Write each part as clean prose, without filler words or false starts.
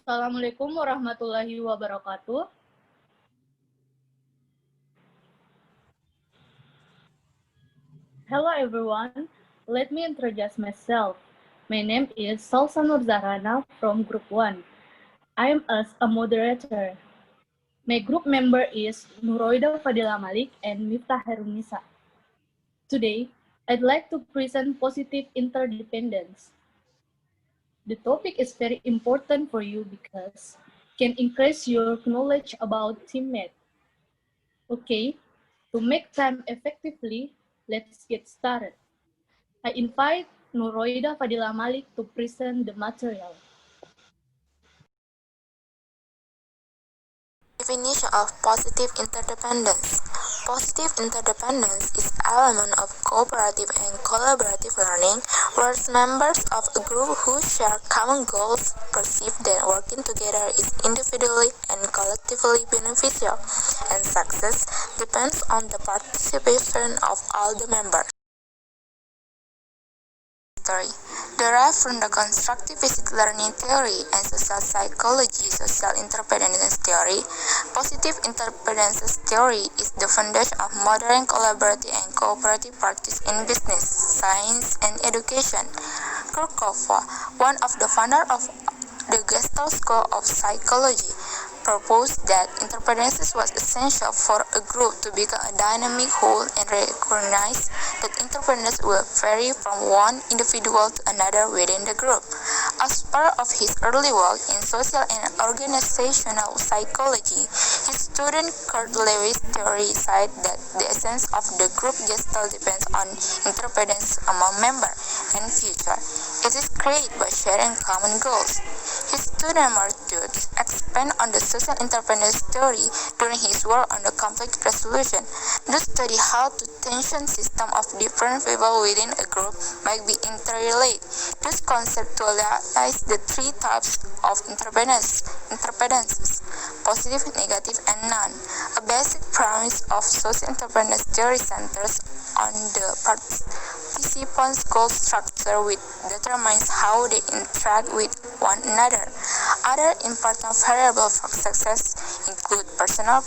Assalamualaikum warahmatullahi wabarakatuh. Hello everyone. Let me introduce myself. My name is Salsa Nurzahrana from Group 1. I am a moderator. My group member is Nuroida Fadila Malik and Miftah Herunisa. Today, I'd like to present positive interdependence. The topic is very important for you because can increase your knowledge about teammates. Okay, to make time effectively, let's get started. I invite Nuroida Fadila Malik to present the material. Definition of positive interdependence. Positive interdependence is element of cooperative and collaborative learning where members of a group who share common goals perceive that working together is individually and collectively beneficial, and success depends on the participation of all the members. Derived from the constructivist learning theory and social psychology social interdependence theory, positive interdependence theory is the foundation of modern collaborative and cooperative practice in business, science, and education. Grup, one of the founders of the Gestalt School of Psychology, proposed that interdependence was essential for a group to become a dynamic whole and recognized that interdependence will vary from one individual to another within the group. As part of his early work in social and organizational psychology, his student Kurt Lewis theorized that the essence of the group gestalt depends on interdependence among members and future. It is created by sharing common goals. His student Martius expanded on the social interdependence theory during his work on the conflict resolution. They study how the tension system of different people within a group might be interrelated. This conceptualizes the three types of interdependences: positive, negative, and none. A basic premise of social interdependence theory centers on the participants' goal structure, which determines how they interact with one another. Other important variables for success include personal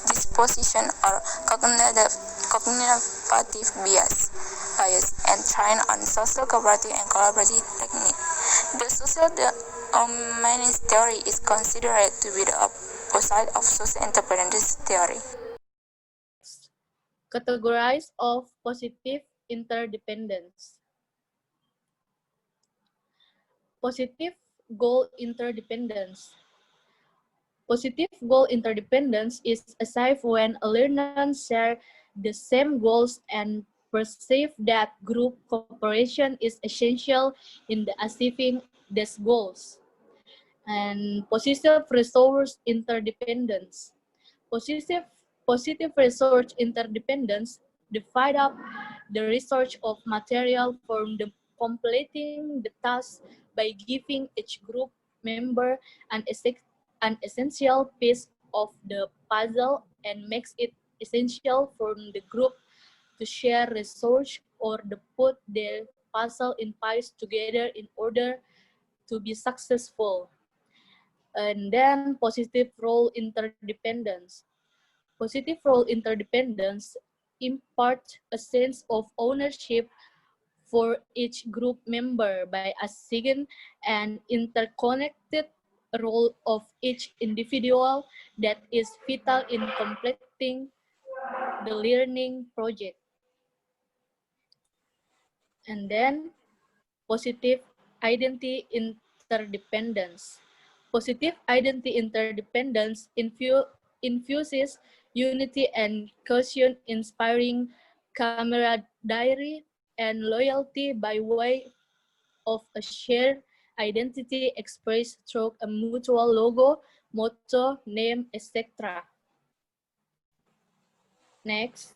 disposition or cognitive bias, and train on social cooperative and collaborative technique. The social dominance theory is considered to be the opposite of social interdependence theory. Categorize of positive interdependence. Positive goal interdependence. Positive goal interdependence is achieved when learners share the same goals and perceive that group cooperation is essential in the achieving these goals. And positive resource interdependence. Positive resource interdependence divide up the research of material for the completing the task by giving each group member an essential piece of the puzzle and makes it essential for the group to share research or to put their puzzle in piece together in order to be successful. And then positive role interdependence. Positive role interdependence imparts a sense of ownership for each group member by assigning an interconnected role of each individual that is vital in completing the learning project. And then positive identity interdependence. Positive identity interdependence infuses unity and cohesion, inspiring camaraderie and loyalty by way of a shared identity expressed through a mutual logo, motto, name, etc. Next,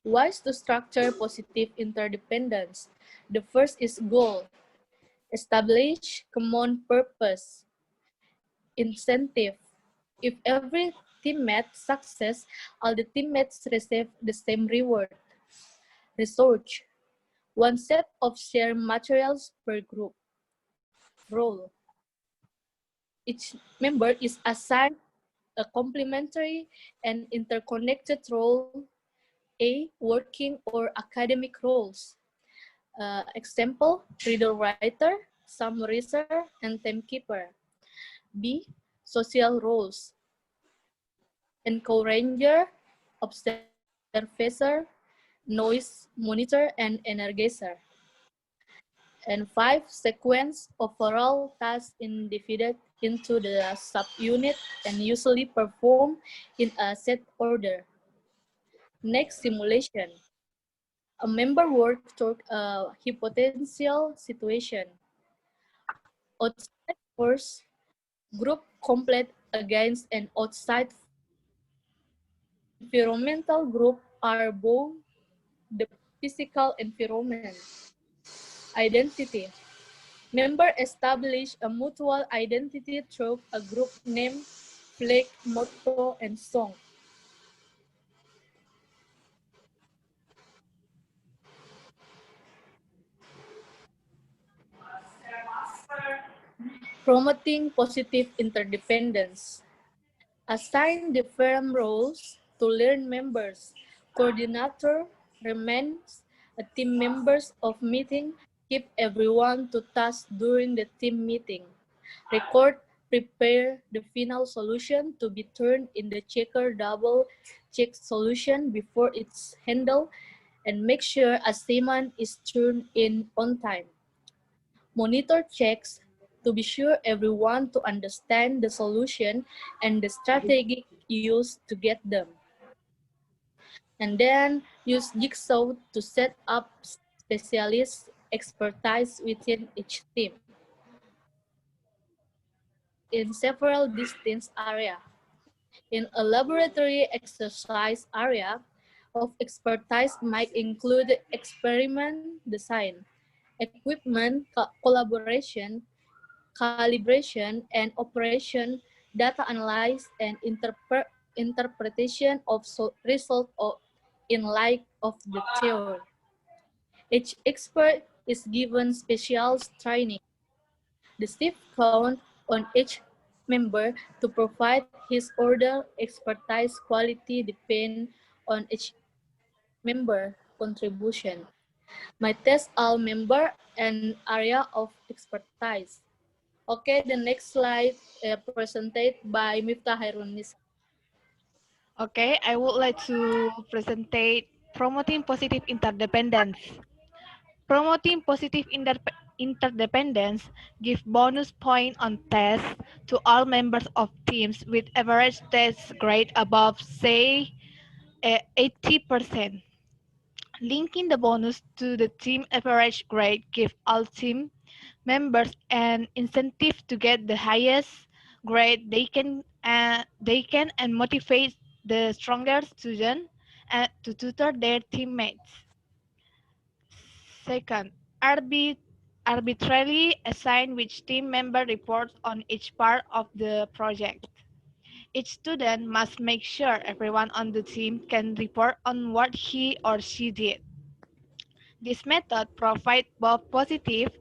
ways to structure positive interdependence. The first is goal. Establish common purpose. Incentive. If every teammate success, all the teammates receive the same reward. Research. one set of shared materials per group role. Each member is assigned a complementary and interconnected role, A, working or academic roles. Example, reader-writer, summarizer, and timekeeper. B, social roles, encourager, observer, noise monitor, and energizer. And 5, sequence overall tasks in divided into the subunit and usually performed in a set order. Next, simulation. A member works toward a hypothetical situation. Outside force, group complete against an outside force. Environmental group are both the physical environment. Identity. Members establish a mutual identity through a group name, flag, motto, and song. Promoting positive interdependence. Assign different roles to learn members. Coordinator remains a team members of meeting. Keep everyone to task during the team meeting. Record, prepare the final solution to be turned in the checker double check solution before it's handled and make sure assignment is turned in on time. Monitor checks to be sure everyone to understand the solution and the strategy used to get them. And then use Jigsaw to set up specialist expertise within each team in several distinct areas. In a laboratory exercise area of expertise might include experiment design, equipment collaboration, calibration and operation, data analysis, and interpretation of result in light of the theory. Each expert is given special training. The staff count on each member to provide his order expertise quality depend on each member contribution. My test all member and area of expertise. Okay, the next slide presented by Miftah Hairunis. Okay, I would like to presentate promoting positive interdependence. Promoting positive interdependence give bonus point on tests to all members of teams with average test grade above, say, 80%. Linking the bonus to the team average grade give all team members an incentive to get the highest grade they can and motivate the stronger student to tutor their teammates. Second, arbitrarily assign which team member reports on each part of the project. Each student must make sure everyone on the team can report on what he or she did. This method provides both positive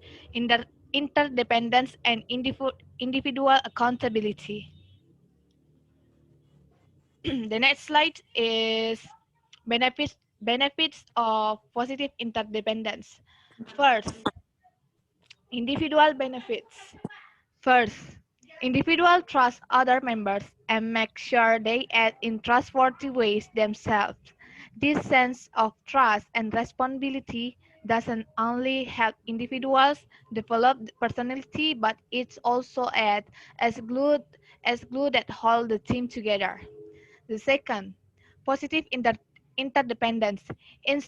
interdependence and individual accountability. The next slide is benefits of positive interdependence. First, individual benefits. First, individual trust other members and make sure they act in trustworthy ways themselves. This sense of trust and responsibility doesn't only help individuals develop personality, but it's also act as glue that hold the team together. The second, positive interdependence. In,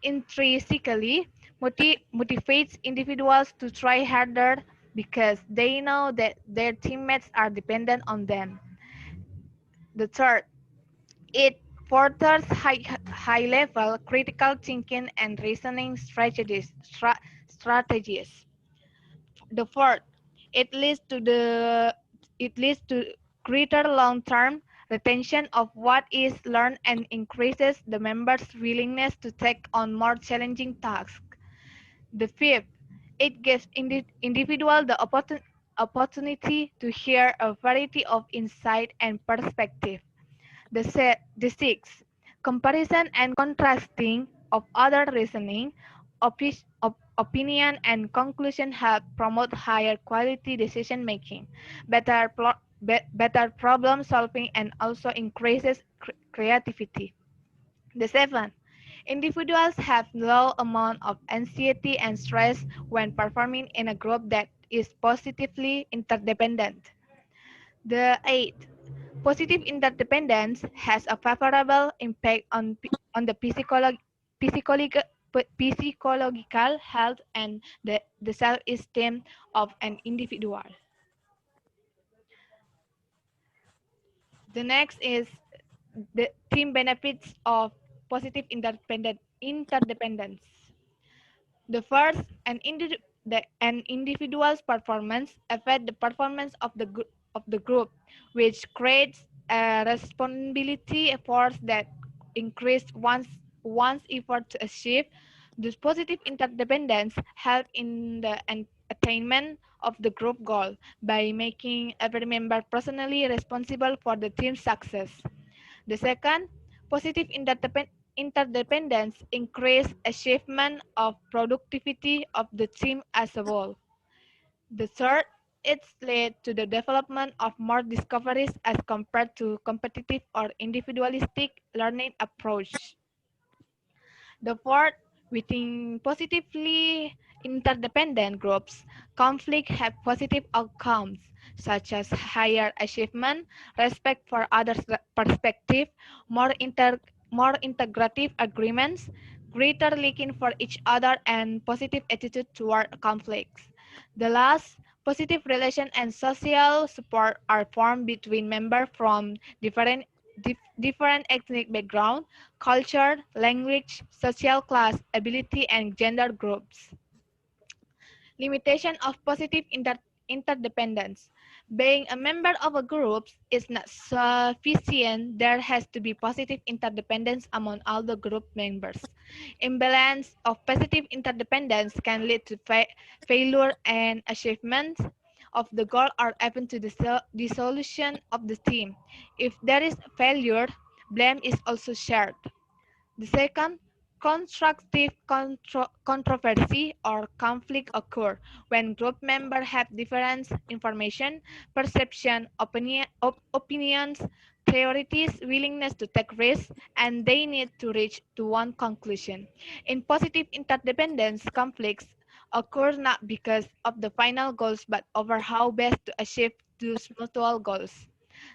intrinsically motivates individuals to try harder because they know that their teammates are dependent on them. The third, it fosters high-level critical thinking and reasoning strategies. The fourth, it leads to greater long-term retention of what is learned and increases the members' willingness to take on more challenging tasks. The fifth, it gives individual the opportunity to hear a variety of insight and perspective. The sixth, comparison and contrasting of other reasoning, opinion, and conclusion help promote higher quality decision making, better problem solving, and also increases creativity. The seventh, individuals have low amount of anxiety and stress when performing in a group that is positively interdependent. The eighth, positive interdependence has a favorable impact on the psychological health and the self-esteem of an individual. The next is the team benefits of positive interdependence. The first, an individual's performance affect the performance of the group, which creates a responsibility force that increase one's effort to achieve. This positive interdependence help in the attainment of the group goal by making every member personally responsible for the team's success. The second, positive interdependence increase achievement of productivity of the team as a whole. The third, it's led to the development of more discoveries as compared to competitive or individualistic learning approach. The fourth, within positively interdependent groups, conflict have positive outcomes such as higher achievement, respect for others' perspective, more integrative agreements, greater liking for each other, and positive attitude toward conflicts. The last, positive relation and social support are formed between members from different ethnic background, culture, language, social class, ability, and gender groups. Limitation of positive interdependence. Being a member of a group is not sufficient. There has to be positive interdependence among all the group members. Imbalance of positive interdependence can lead to failure and achievement of the goal or even to the dissolution of the team. If there is failure, blame is also shared. The second, constructive controversy or conflict occur when group members have different information, perception, opinions, priorities, willingness to take risks, and they need to reach to one conclusion. In positive interdependence, conflicts occur not because of the final goals but over how best to achieve those mutual goals.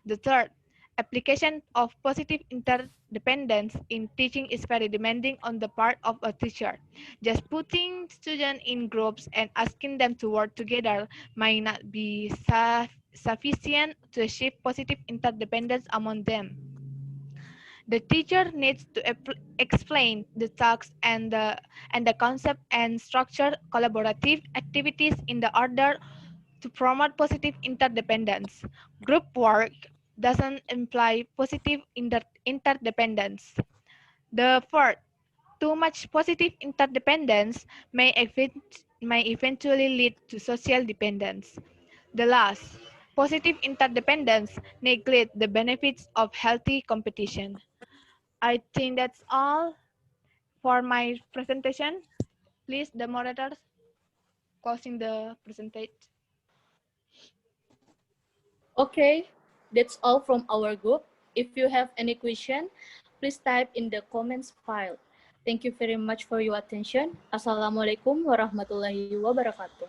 The third, application of positive interdependence in teaching is very demanding on the part of a teacher. Just putting students in groups and asking them to work together might not be sufficient to achieve positive interdependence among them. The teacher needs to explain the tasks and the concept and structure collaborative activities in the order to promote positive interdependence. Group work doesn't imply positive interdependence. The fourth, too much positive interdependence may eventually lead to social dependence. The last, positive interdependence neglect the benefits of healthy competition. I think that's all for my presentation. Please, the moderators, closing the presentation. Okay, that's all from our group. If you have any question, please type in the comments file. Thank you very much for your attention. Assalamualaikum warahmatullahi wabarakatuh.